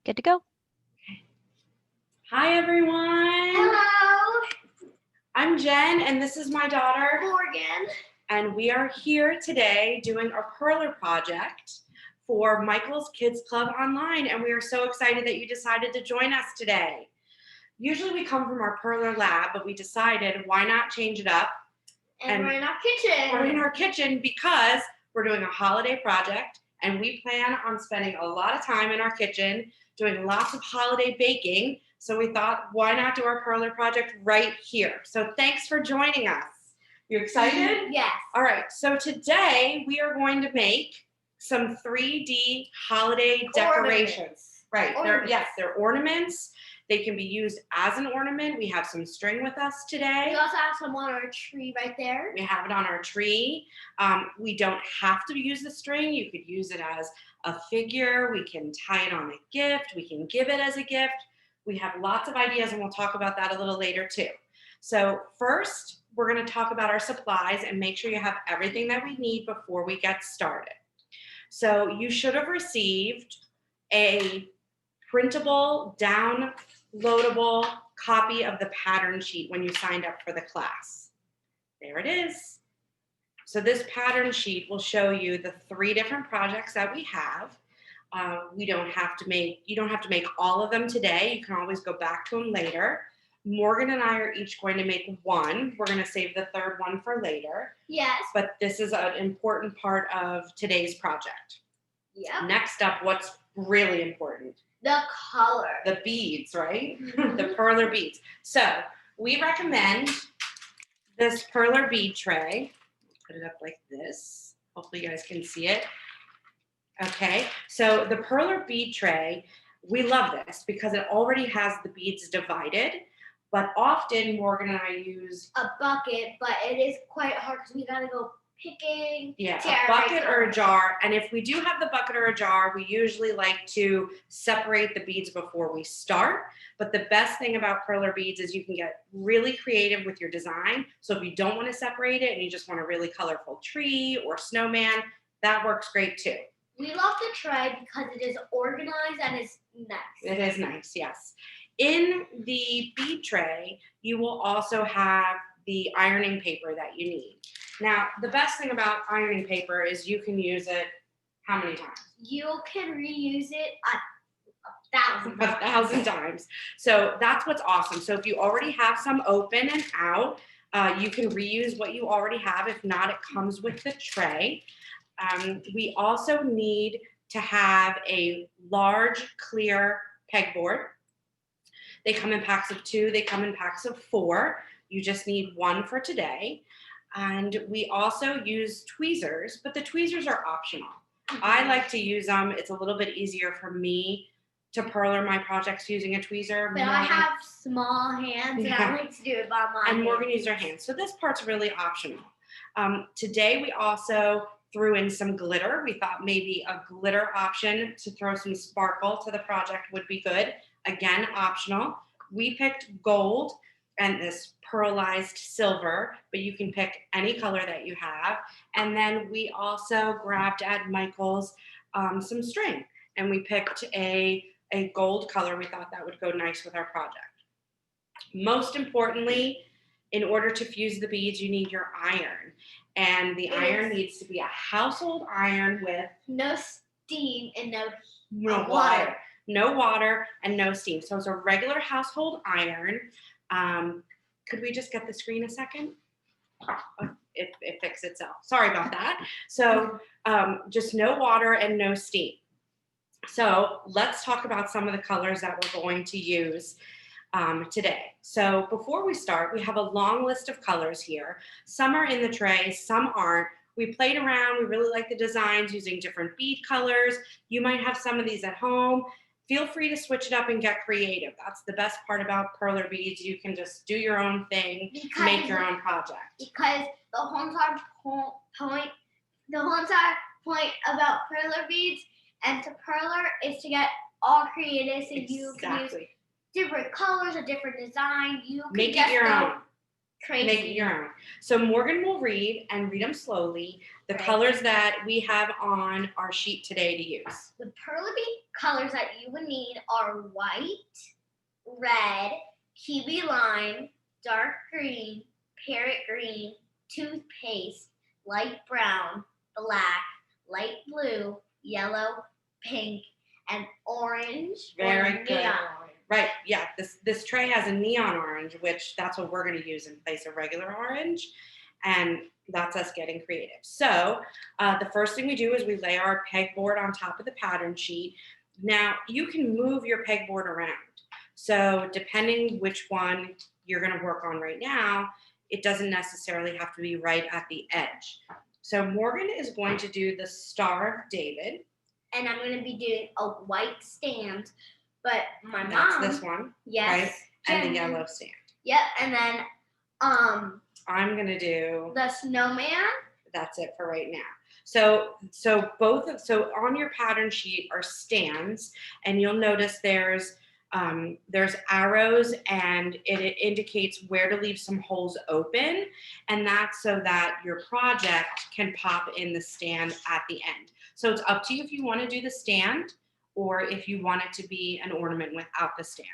Good to go. Hi, everyone. Hello. I'm Jen, and this is my daughter, Morgan. and we are here today doing our Perler project for Michael's Kids Club Online, and we are so excited that you decided to join us today. Usually we come from our Perler lab, but we decided why not change it up? And we're in our kitchen. We're in our kitchen because we're doing a holiday project, and we plan on spending a lot of time in our kitchen doing lots of holiday baking. So we thought, why not do our Perler project right here? So thanks for joining us. You excited? Yes. All right, so today we are going to make some 3D holiday decorations. Right, they're ornaments. They can be used as an ornament. We have some string with us today. We also have some on our tree right there. We have it on our tree. We don't have to use the string. You could use it as a figure. We can tie it on a gift. We can give it as a gift. We have lots of ideas, and we'll talk about that a little later too. So first, we're going to talk about our supplies and make sure you have everything that we need before we get started. So you should have received a printable, downloadable copy of the pattern sheet when you signed up for the class. There it is. So this pattern sheet will show you the 3 different projects that we have. You don't have to make all of them today. You can always go back to them later. Morgan and I are each going to make one. We're going to save the 3rd one for later. Yes. But this is an important part of today's project. Yep. Next up, what's really important? The color. The beads, right? The Perler beads. So we recommend this Perler bead tray. Put it up like this. Hopefully you guys can see it. Okay, so the Perler bead tray, we love this because it already has the beads divided, but often Morgan and I use a bucket, but it is quite hard because we gotta go picking. Yeah, a bucket or a jar. And if we do have the bucket or a jar, we usually like to separate the beads before we start. But the best thing about Perler beads is you can get really creative with your design. So if you don't want to separate it and you just want a really colorful tree or snowman, that works great too. We love the tray because it is organized and it's nice. It is nice, yes. In the bead tray, you will also have the ironing paper that you need. Now, the best thing about ironing paper is you can use it how many times? You can reuse it 1,000 times. 1,000 times. So that's what's awesome. So if you already have some open and out, you can reuse what you already have. If not, it comes with the tray. We also need to have a large, clear pegboard. They come in packs of 2. They come in packs of 4. You just need 1 for today. And we also use tweezers, but the tweezers are optional. I like to use them. It's a little bit easier for me to Perler my projects using a tweezer. But I have small hands, and I like to do it by my And hands. Morgan uses her hands. So this part's really optional. Today we also threw in some glitter. We thought maybe a glitter option to throw some sparkle to the project would be good. Again, optional. We picked gold and this pearlized silver, but you can pick any color that you have. And then we also grabbed at Michael's some string, and we picked a gold color. We thought that would go nice with our project. Most importantly, in order to fuse the beads, you need your iron. And the iron needs to be a household iron with no steam and no water. No water and no steam. So it's a regular household iron. Could we just get the screen a second? It fixed itself. Sorry about that. So just no water and no steam. So let's talk about some of the colors that we're going to use today. So before we start, we have a long list of colors here. Some are in the tray, some aren't. We played around. We really like the designs using different bead colors. You might have some of these at home. Feel free to switch it up and get creative. That's the best part about Perler beads. You can just do your own thing, make your own project. Because the whole entire point about Perler beads and to Perler is to get all creative, so you can use different colors, a different design. You can make it your own. Crazy. Make it your own. So Morgan will read and read them slowly. The colors that we have on our sheet today to use. The Perler Bead colors that you would need are white, red, kiwi lime, dark green, parrot green, toothpaste, light brown, black, light blue, yellow, pink, and orange. Very good. Neon. Right, yeah, this tray has a neon orange, which that's what we're going to use in place of regular orange, and that's us getting creative. So the first thing we do is we lay our pegboard on top of the pattern sheet. Now, you can move your pegboard around. So depending which one you're going to work on right now, it doesn't necessarily have to be right at the edge. So Morgan is going to do the Star of David. And I'm going to be doing a white stand. But my mom. That's this one. Yes. Right? And the yellow stand. Yep. And then I'm going to do the snowman. That's it for right now. So on your pattern sheet are stands, and you'll notice there's arrows, and it indicates where to leave some holes open, and that's so that your project can pop in the stand at the end. So it's up to you if you want to do the stand or if you want it to be an ornament without the stand.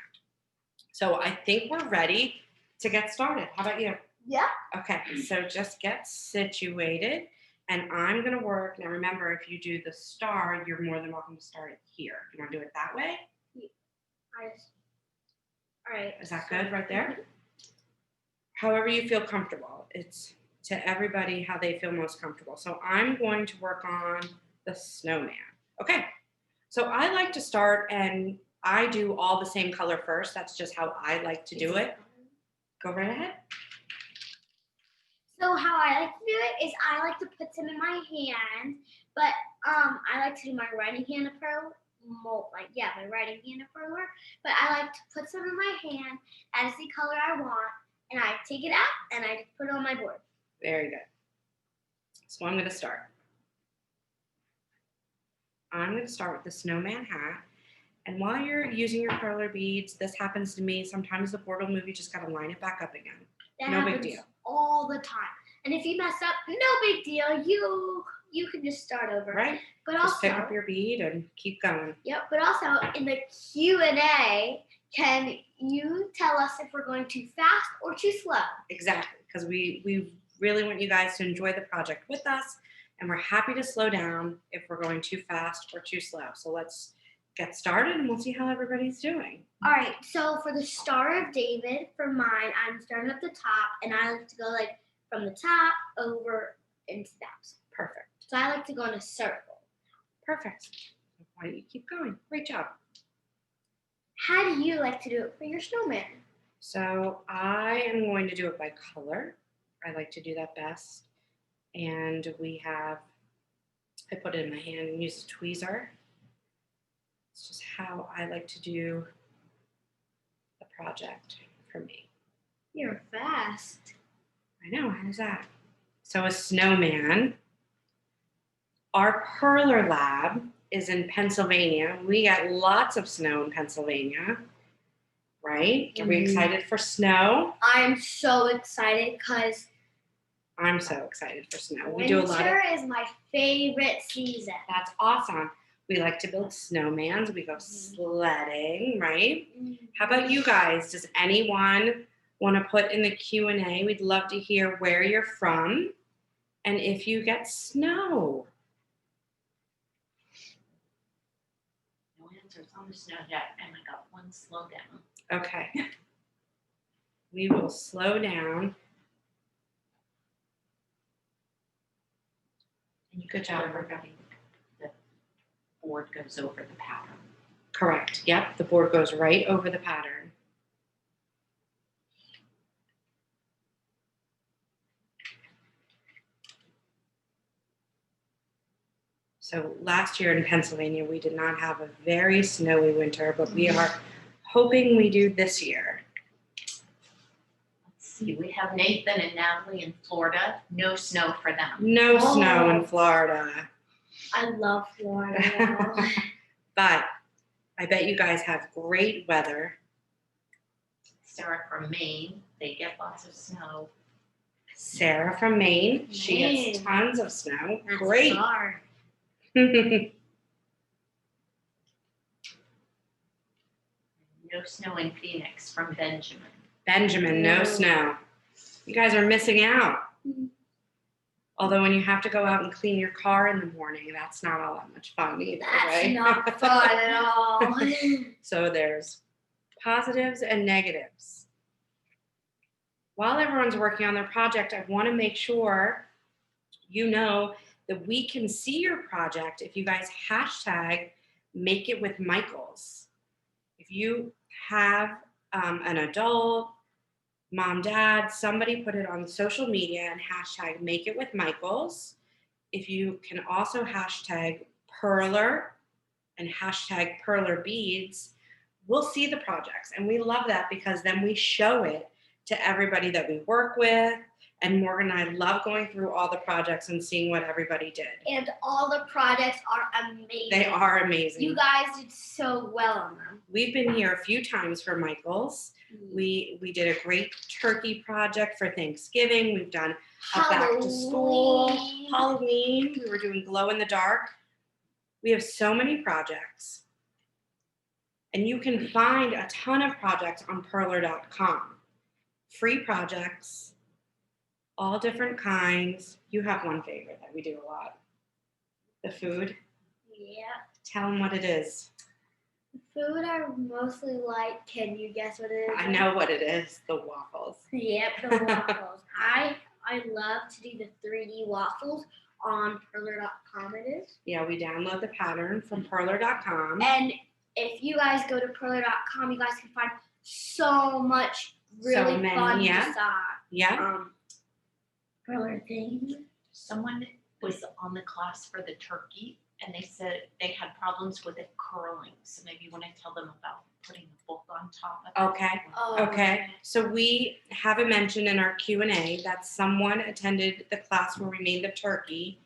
So I think we're ready to get started. How about you? Yeah. Okay, so just get situated, and I'm gonna work. Now remember, if you do the star, you're more than welcome to start here. You wanna do it that way? All right. Is that good right there? However you feel comfortable. It's to everybody how they feel most comfortable. So I'm going to work on the snowman. Okay, so I like to start, and I do all the same color first. That's just how I like to do it. Go right ahead. So how I like to do it is I like to put some in my hand, but I like to do my writing hand of pearl, my writing hand of perler. But I like to put some in my hand as the color I want, and I take it out and I put it on my board. Very good. So I'm going to start. I'm going to start with the Snowman Hat. And while you're using your perler beads, this happens to me. Sometimes the board will move. You just got to line it back up again. That no happens big deal. All the time. And if you mess up, no big deal. You can just start over. Right. But just also pick up your bead and keep going. Yep. But also in the Q&A, can you tell us if we're going too fast or too slow? Exactly, because we really want you guys to enjoy the project with us, and we're happy to slow down if we're going too fast or too slow. So let's get started, and we'll see how everybody's doing. All right, so for the Star of David, for mine, I'm starting at the top, and I like to go like from the top over into that. Perfect. So I like to go in a circle. Perfect. Why don't you keep going? Great job. How do you like to do it for your snowman? So I am going to do it by color. I like to do that best. And I put it in my hand and use a tweezer. It's just how I like to do the project for me. You're fast. I know, how's that? So a snowman. Our Perler lab is in Pennsylvania. We get lots of snow in Pennsylvania, right? Are we excited for snow? I'm so excited because I'm so excited for snow. We do a lot of. Winter is my favorite season. That's awesome. We like to build snowmans. We go sledding, right? How about you guys? Does anyone want to put in the Q&A? We'd love to hear where you're from and if you get snow. No answers on the snow yet, and I got one slow down. Okay. We will slow down. And you Good job, everybody. The board goes over the pattern. Correct. Yep. The board goes right over the pattern. So last year in Pennsylvania, we did not have a very snowy winter, but we are hoping we do this year. Let's see, we have Nathan and Natalie in Florida. No snow for them. No snow in Florida. I love Florida. But I bet you guys have great weather. Sarah from Maine, they get lots of snow. Sarah from Maine. She gets Maine. tons of snow. That's Great. far. No snow in Phoenix from Benjamin. Benjamin, no No. snow. You guys are missing out. Mhm. Although when you have to go out and clean your car in the morning, that's not all that much fun either, That's right? not fun at all. So there's positives and negatives. While everyone's working on their project, I want to make sure you know that we can see your project if you guys hashtag make it with Michaels. If you have an adult, mom, dad, somebody put it on social media and hashtag make it with Michaels. If you can also hashtag Perler and hashtag Perler Beads, we'll see the projects. And we love that because then we show it to everybody that we work with. And Morgan and I love going through all the projects and seeing what everybody did. And all the projects are amazing. They are amazing. You guys did so well on them. We've been here a few times for Michaels. We did a great turkey project for Thanksgiving. We've done a back to school, Halloween. We were doing glow in the dark. We have so many projects. And you can find a ton of projects on perler.com. Free projects, all different kinds. You have one favorite that we do a lot. The food. Yeah. Tell them what it is. Food I mostly like. Can you guess what it is? I know what it is. The waffles. Yep, the waffles. I love to do the 3D waffles on perler.com it is. Yeah, we download the pattern from perler.com. And if you guys go to perler.com, you guys can find so much really many, fun yeah. design. Yeah. Perler things. Someone was on the class for the turkey and they said they had problems with it curling. So maybe you want to tell them about putting a book on top of it. Okay. Oh, Okay. So we have a mention in our Q&A that someone attended the class where we made the turkey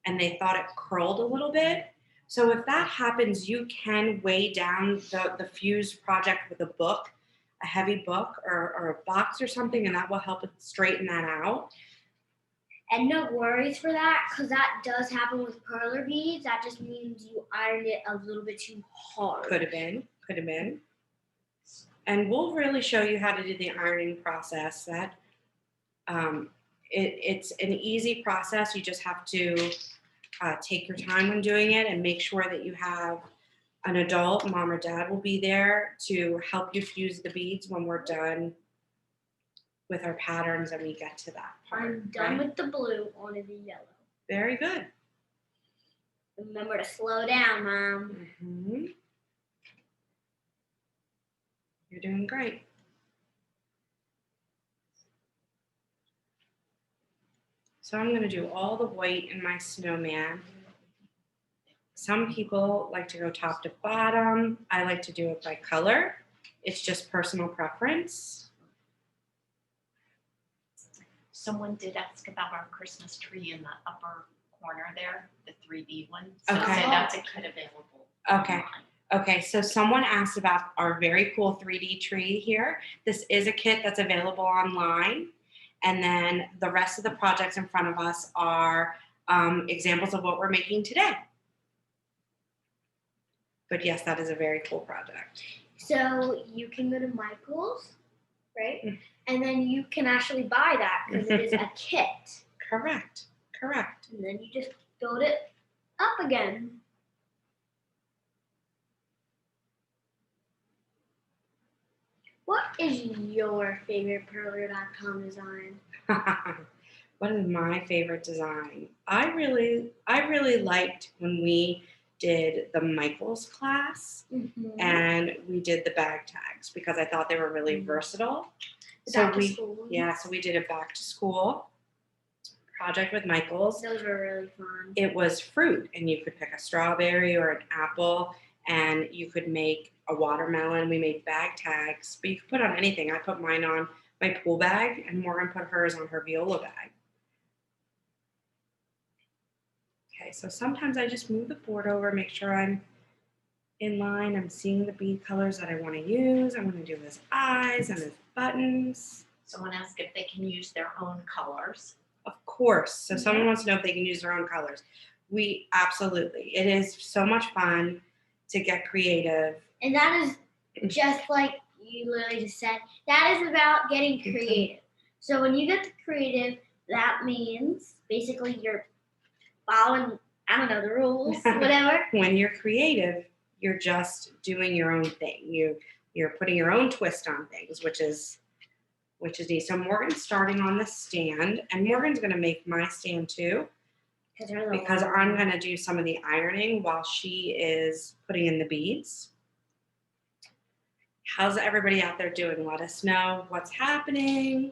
and they thought it curled a little bit. So if that happens, you can weigh down the Fuse project with a book, a heavy book or a box or something, and that will help it straighten that out. And no worries for that, because that does happen with perler beads. That just means you ironed it a little bit too hard. Could have been. And we'll really show you how to do the ironing process. That it's an easy process. You just have to take your time when doing it and make sure that you have an adult, mom or dad will be there to help you fuse the beads when we're done with our patterns and we get to that part. I'm done with the blue, onto the yellow. Very good. Remember to slow down, Mom. Mm-hmm. You're doing great. So I'm going to do all the white in my snowman. Some people like to go top to bottom. I like to do it by color. It's just personal preference. Someone did ask about our Christmas tree in the upper corner there, the 3D one. So Okay. said that's a kit available. Okay. online. Okay, so someone asked about our very cool 3D tree here. This is a kit that's available online. And then the rest of the projects in front of us are examples of what we're making today. But yes, that is a very cool project. So you can go to Michael's, right? Mm. And then you can actually buy that because it is a kit. Correct. And then you just build it up again. What is your favorite perler.com design? What is my favorite design? I really liked when we did the Michaels class Mm-hmm. and we did the bag tags because I thought they were really versatile. Back to we school. so we did a back to school project with Michaels. Those were really fun. It was fruit and you could pick a strawberry or an apple and you could make a watermelon. We made bag tags, but you could put on anything. I put mine on my pool bag and Morgan put hers on her viola bag. Okay, so sometimes I just move the board over, make sure I'm in line. I'm seeing the bead colors that I want to use. I'm going to do his eyes and his buttons. Someone asked if they can use their own colors. Of course. So someone wants to know if they can use their own colors. We absolutely. It is so much fun to get creative. And that is just like you literally just said. That is about getting creative. So when you get the creative, that means basically you're following, I don't know, the rules, whatever. When you're creative, you're just doing your own thing. You're putting your own twist on things, which is neat. So Morgan's starting on the stand, and Morgan's going to make my stand too, because I'm going to do some of the ironing while she is putting in the beads. How's everybody out there doing? Let us know what's happening.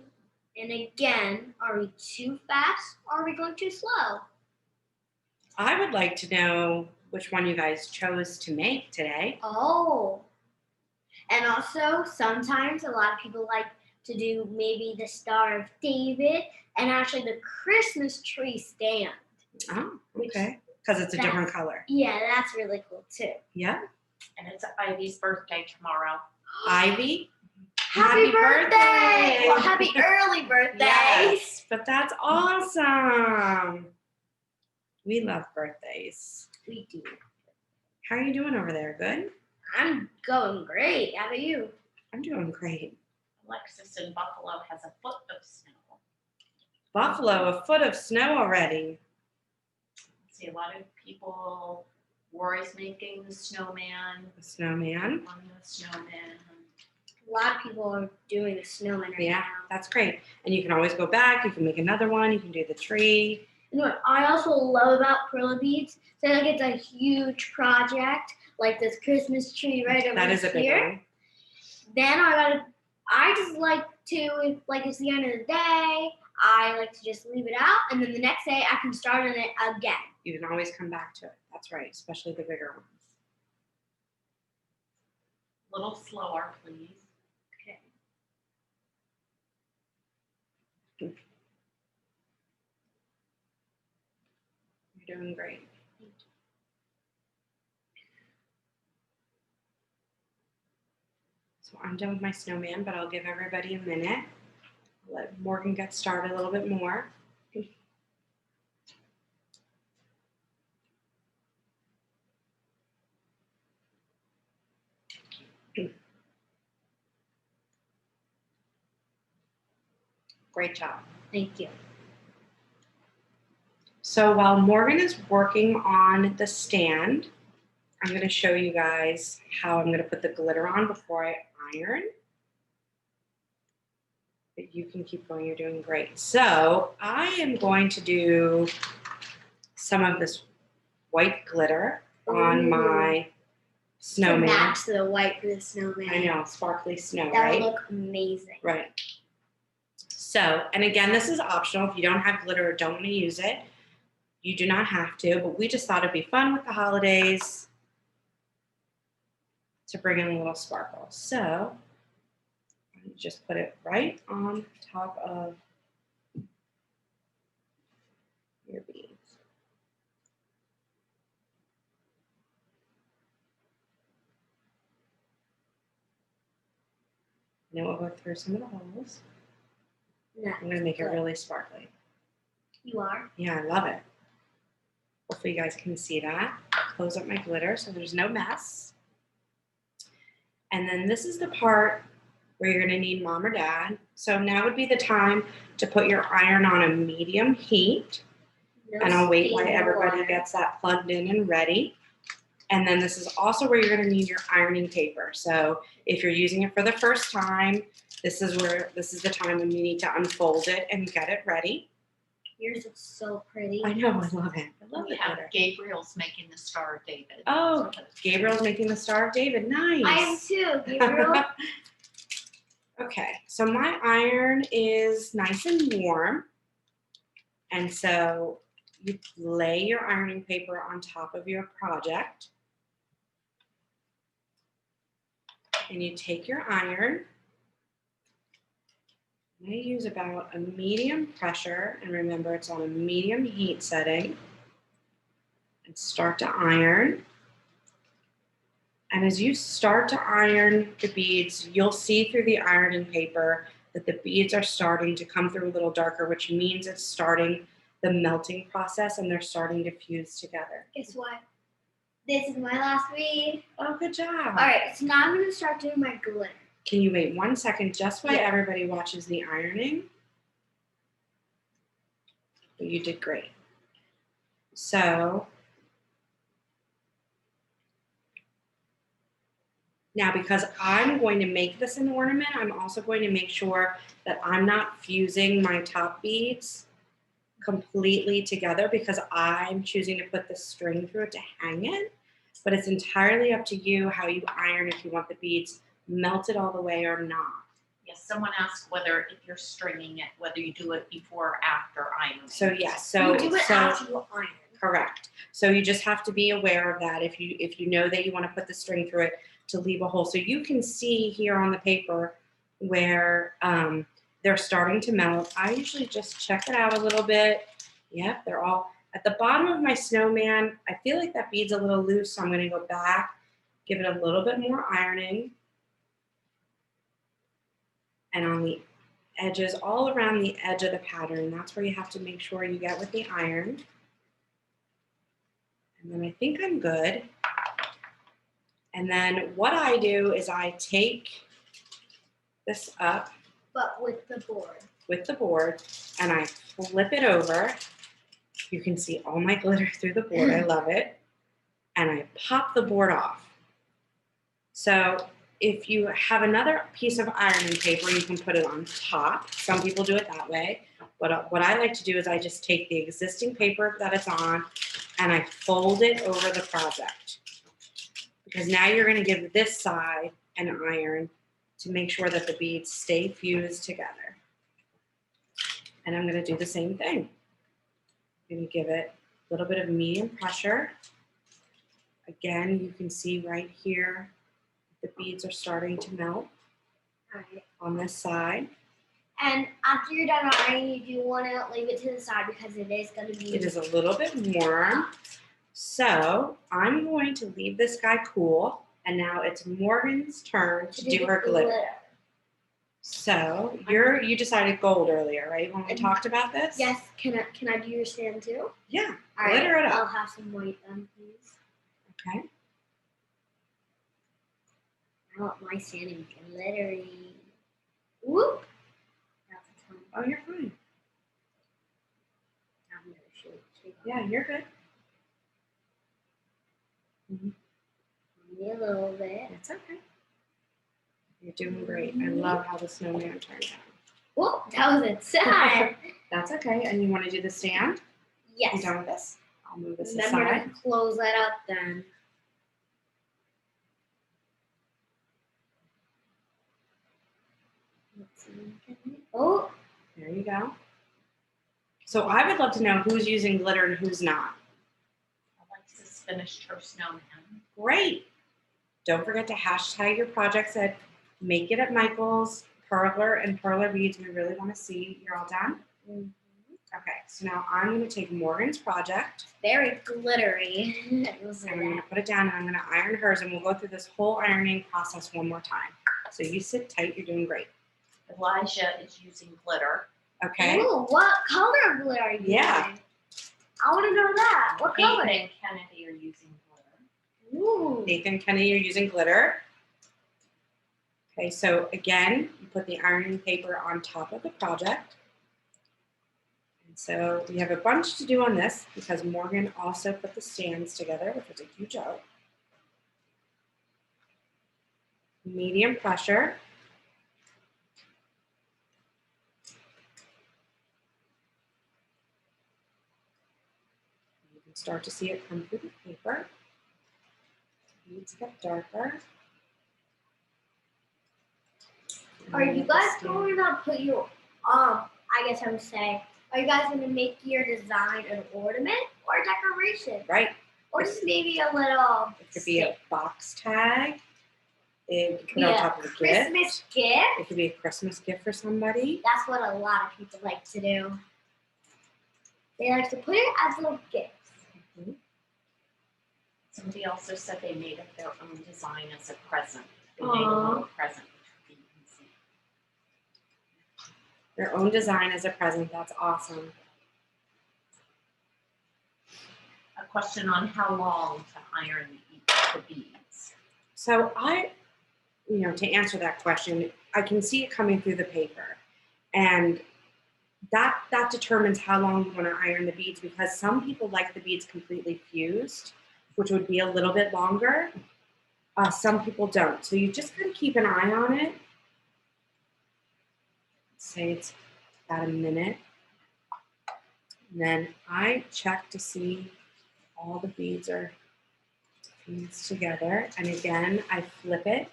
And again, are we too fast or are we going too slow? I would like to know which one you guys chose to make today. Oh. And also, sometimes a lot of people like to do maybe the Star of David and actually the Christmas tree stand. Oh, okay. Because it's a different color. Yeah, that's really cool too. Yeah. And it's Ivy's birthday tomorrow. Ivy, Happy birthday! Well, happy early birthday! yes, but that's awesome. We love birthdays. We do. How are you doing over there? Good? I'm going great. How about you? I'm doing great. Alexis in Buffalo has a foot of snow. Buffalo, a foot of snow already. See, a lot of people, Rory's making the snowman. The snowman. On the snowman. A lot of people are doing the snowman right Yeah, now. that's great. And you can always go back. You can make another one. You can do the tree. You know what I also love about Perler beads? Say like it's a huge project, like this Christmas tree right over That is a big here. one. Then I just like to, if like it's the end of the day, I like to just leave it out, and then the next day I can start on it again. You can always come back to it. That's right, especially the bigger ones. A little slower, please. Okay. You're doing great. So I'm done with my snowman, but I'll give everybody a minute. Let Morgan get started a little bit more. Great job. Thank you. So while Morgan is working on the stand, I'm going to show you guys how I'm going to put the glitter on before I iron. But you can keep going, you're doing great. So I am going to do some of this white glitter on my snowman. To match the white for the snowman. I know, sparkly snow, That right? would look amazing. Right. So, and again, this is optional. If you don't have glitter or don't want to use it, you do not have to, but we just thought it'd be fun with the holidays to bring in a little sparkle. So, just put it right on top of your beads. Now we'll go through some of the holes. No, I'm going to make it really sparkly. you are. Yeah, I love it. Hopefully you guys can see that. Close up my glitter so there's no mess. And then this is the part where you're going to need mom or dad. So now would be the time to put your iron on a medium heat. No And I'll wait while steam everybody water. gets that plugged in and ready. And then this is also where you're going to need your ironing paper. So if you're using it for the first time, this is the time when you need to unfold it and get it ready. Yours is so pretty. I know, I love it. I love We the have glitter. Gabriel's making the Star of David. Oh, Gabriel's making the Star of David. Nice. I am too, Gabriel. Okay, so my iron is nice and warm. And so you lay your ironing paper on top of your project. And you take your iron. I use about a medium pressure, and remember it's on a medium heat setting. And start to iron. And as you start to iron the beads, you'll see through the ironing paper that the beads are starting to come through a little darker, which means it's starting the melting process and they're starting to fuse together. Guess what? This is my last bead. Oh, good job. All right, so now I'm gonna start doing my glitter. Can you wait 1 second just while Yeah. everybody watches the ironing? You did great. So now, because I'm going to make this an ornament, I'm also going to make sure that I'm not fusing my top beads completely together because I'm choosing to put the string through it to hang it. But it's entirely up to you how you iron, if you want the beads melted all the way or not. Yes, someone asked whether if you're stringing it, whether you do it before or after ironing. So yes, so you do it after you iron. correct. So you just have to be aware of that if you know that you want to put the string through it to leave a hole. So you can see here on the paper where they're starting to melt. I usually just check it out a little bit. Yep, they're all at the bottom of my snowman. I feel like that bead's a little loose, so I'm going to go back, give it a little bit more ironing. And on the edges, all around the edge of the pattern, that's where you have to make sure you get with the iron. And then I think I'm good. And then what I do is I take this up But with the board. with the board and I flip it over. You can see all my glitter through the board. I love it. And I pop the board off. So if you have another piece of ironing paper, you can put it on top. Some people do it that way. But what I like to do is I just take the existing paper that it's on and I fold it over the project. Because now you're going to give this side an iron to make sure that the beads stay fused together. And I'm going to do the same thing. I'm going to give it a little bit of medium pressure. Again, you can see right here, the beads are starting to melt on this side. And after you're done ironing, you do want to leave it to the side because it is going to be. It is a little bit warm. So I'm going to leave this guy cool. And now it's Morgan's turn to do her glitter. So you decided gold earlier, right? When we talked about this? Yes. Can I do your stand too? Yeah. All Glitter right, it up. I'll have some white then, please. Okay. I want my sanding glittery. Whoop. Oh, you're fine. I'm gonna shake Yeah, you're good. me a little bit. It's okay. You're doing great. I love how the snowman turned out. Whoop, that was inside. That's okay. And you want to do the stand? You Yes. done with this? I'll move this Remember aside. to close that up then. Oh, There you go. So I would love to know who's using glitter and who's not. Alexis finished her snowman. Great. Don't forget to hashtag your projects at Make It at Michael's, Perler, and Perler Beads. We really want to see you're all done. Okay, so now I'm going to take Morgan's project very glittery. and I'm going to put it down and I'm going to iron hers and we'll go through this whole ironing process one more time. So you sit tight, you're doing great. Elijah is using glitter. Okay? Ooh, what color glitter are you Yeah. using? I want to know that. What color? Ethan and Kennedy are using glitter. Ooh. Nathan, Kenny, you're using glitter. Okay, so again, you put the ironing paper on top of the project. And so we have a bunch to do on this because Morgan also put the stands together, which was a huge help. Medium pressure. You can start to see it come through the paper. Beads get darker. Are you guys going to put your, I guess I'm saying, are you guys going to make your design an ornament or a decoration? Right. Or just maybe a little It could be a box tag. It could put Yeah, on top of a gift. Christmas gift. It could be a Christmas gift for somebody. That's what a lot of people like to do. They like to put it as little gifts. Somebody also said they made up their own design as a present. They made a little present, which you can see. Their own design as a present. That's awesome. A question on how long to iron the beads. So to answer that question, I can see it coming through the paper. And that determines how long you want to iron the beads, because some people like the beads completely fused, which would be a little bit longer. Some people don't. So you just kind of keep an eye on it. Say it's about a minute. And then I check to see all the beads are fused together. And again, I flip it.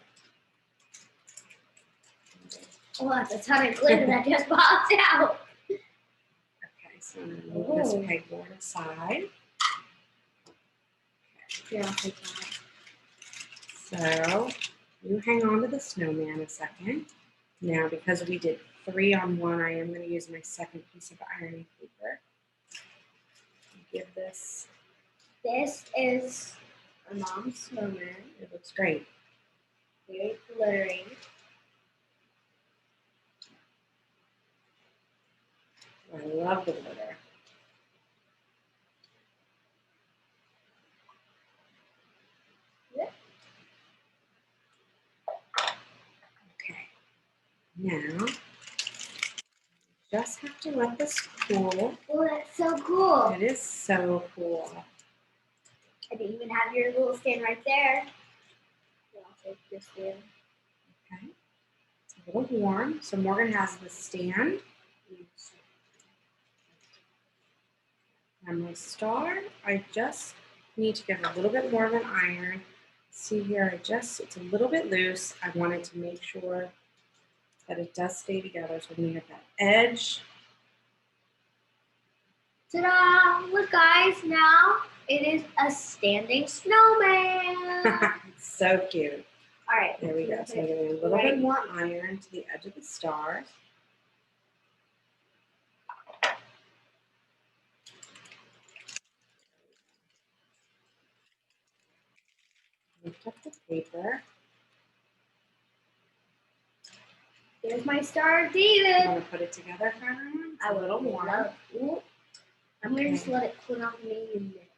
Oh, that's a ton of glitter that just popped out. Okay, so I'm going to move this pegboard aside. Here, I'll take that. So you hang on to the snowman a second. Now, because we did 3 on 1, I am going to use my second piece of ironing paper. Give this. This is my mom's snowman. It looks great. Very glittery. I love the glitter. Okay. Now, just have to let this cool. Oh, that's so cool. It is so cool. I didn't even have your little stand right there. I'll take this one. Okay. It's a little warm. So Morgan has the stand. And my star, I just need to give a little bit more of an iron. See here, it's a little bit loose. I wanted to make sure that it does stay together. So I'm going to get that edge. Ta-da! Look, guys, now it is a standing snowman. So cute. All right. There we go. So I'm giving a little bit more iron to the edge of the stars. Lift up the paper. There's my Star of You David. want to put it together for everyone? It's I a little warm. I'm going to just let it cool off maybe a minute.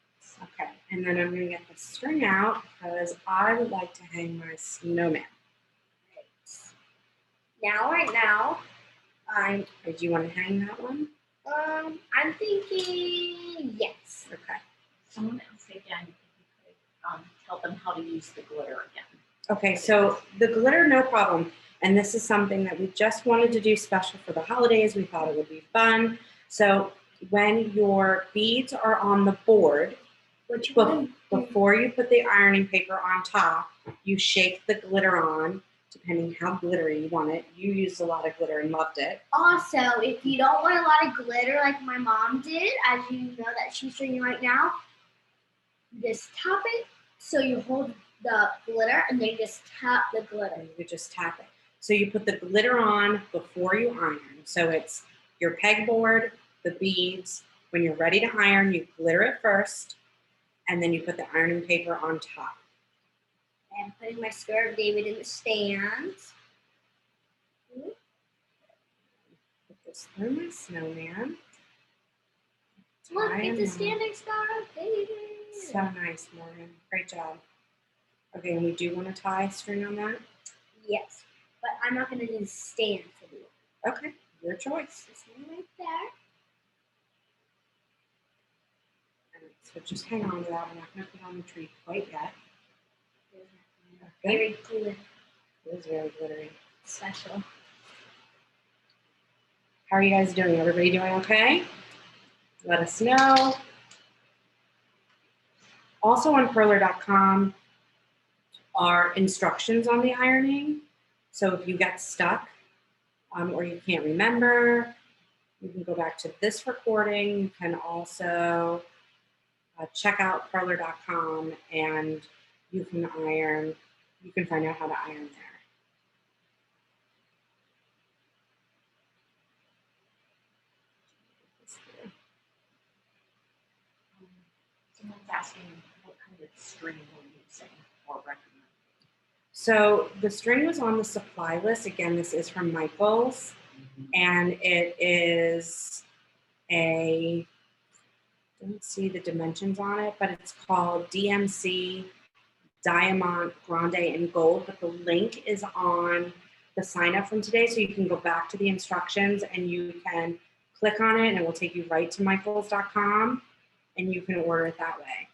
Okay, and then I'm going to get the string out because I would like to hang my snowman. Right now, Do you want to hang that one? I'm thinking yes. Okay. Someone else again, if you could tell them how to use the glitter again. Okay, so the glitter, no problem. And this is something that we just wanted to do special for the holidays. We thought it would be fun. So when your beads are on the board, before you put the ironing paper on top, you shake the glitter on, depending how glittery you want it. You used a lot of glitter and loved it. Also, if you don't want a lot of glitter like my mom did, as you know that she's doing right now, just tap it. So you hold the glitter and then just tap the glitter. And you just tap it. So you put the glitter on before you iron. So it's your pegboard, the beads. When you're ready to iron, you glitter it first, and then you put the ironing paper on top. And putting my Star of David in the stand. Put this through my snowman. Look Tie at him the on. standing Star of David. So nice, Morgan. Great job. Okay, and we do want to tie string on that? Yes, but I'm not going to do the stand for you. Okay, your choice. This one right there. Alright, so just hang on to that. We're not going to put it on the tree quite yet. Okay. Very glittery. It is very glittery. Special. How are you guys doing? Everybody doing okay? Let us know. Also on Perler.com are instructions on the ironing. So if you get stuck or you can't remember, you can go back to this recording. You can also check out Perler.com and you can iron. You can find out how to iron there. Someone's asking what kind of string we're using or recommend? So the string was on the supply list. Again, this is from Michael's, and it is a, don't see the dimensions on it, but it's called DMC Diamant Grande in Gold. But the link is on the sign up from today, so you can go back to the instructions and you can click on it, and it will take you right to michaels.com, and you can order it that way.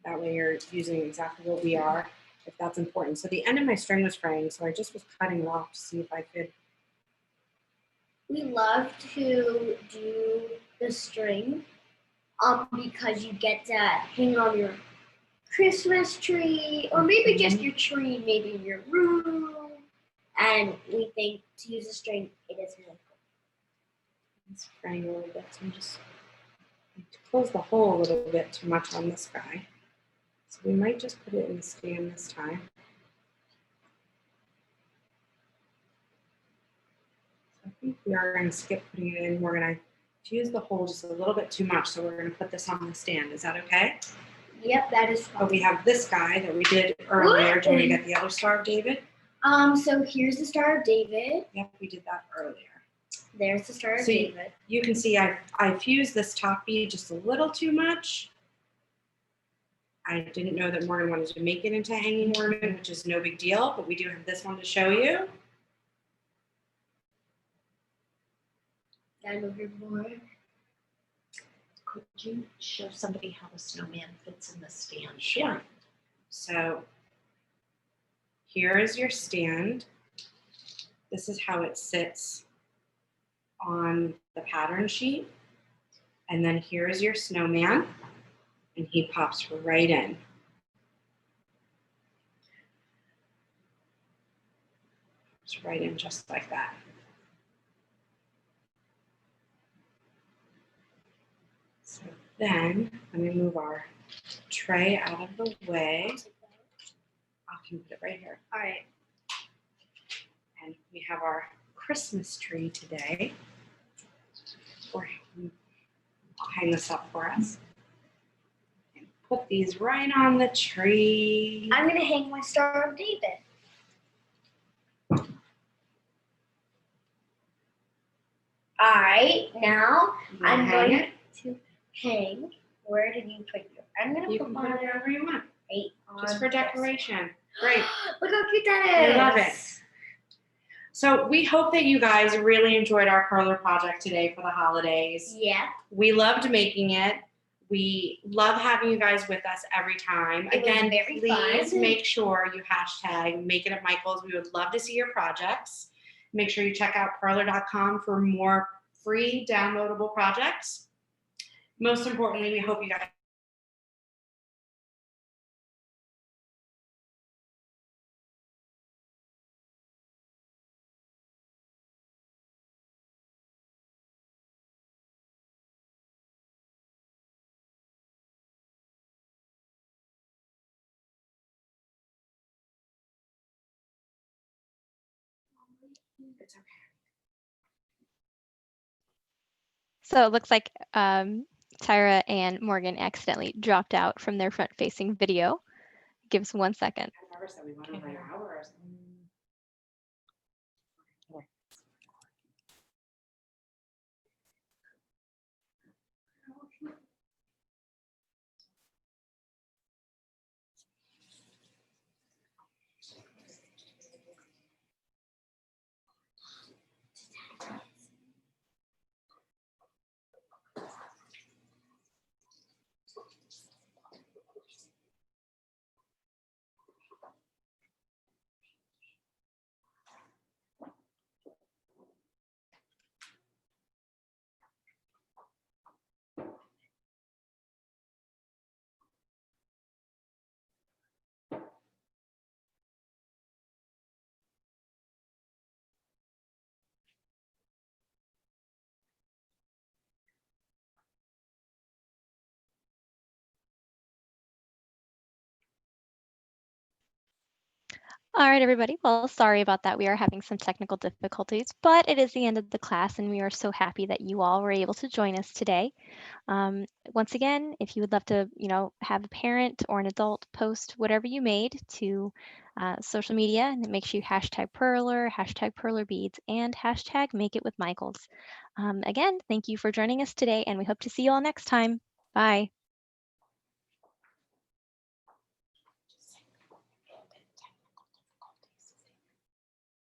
That way you're using exactly what we are, if that's important. So the end of my string was fraying, so I just was cutting it off to see if I could. We love to do the string because you get to hang on your Christmas tree, or maybe just your tree, maybe in your room. And we think to use the string, it is really cool. It's fraying a little bit, so I'm just to close the hole a little bit too much on this guy. So we might just put it in the stand this time. So I think we are going to skip putting it in. We're going to fuse the hole just a little bit too much, so we're going to put this on the stand. Is that okay? Yep, that is fine. But we have this guy that we did earlier. Do you want to get the other Star of David? So here's the Star of David. Yep, we did that earlier. There's the Star of So David. you can see I fused this top bead just a little too much. I didn't know that Morgan wanted to make it into a hanging ornament, which is no big deal, but we do have this one to show you. I'm over more. Could you show somebody how the snowman fits in the stand? Sure. So here is your stand. This is how it sits on the pattern sheet. And then here is your snowman, and he pops right in. Pops right in just like that. So then, let me move our tray out of the way. I can put it right here. All right. And we have our Christmas tree today. I'll hang this up for us. And put these right on the tree. I'm going to hang my Star of David. All right, now I'm going to hang. Where did you put your? I'm going to You put can put mine it wherever you want, right on just for this. decoration. Great. Look how cute that I is. love it. So we hope that you guys really enjoyed our Perler project today for the holidays. Yeah. We loved making it. We love having you guys with us every time. It was Again, very please fun. make sure you hashtag Make It at Michael's. We would love to see your projects. Make sure you check out perler.com for more free downloadable projects. Most importantly, we hope you guys it's okay. So it looks like Tyra and Morgan accidentally dropped out from their front-facing video. Give us 1 second. I never said we went over an hour or something. All right, everybody. Well, sorry about that. We are having some technical difficulties, but it is the end of the class, and we are so happy that you all were able to join us today. Um, Once again, if you would love to, have a parent or an adult post whatever you made to social media, and make sure you hashtag Perler, hashtag Perler Beads, and hashtag Make It with Michaels. Again, thank you for joining us today, and we hope to see you all next time. Bye.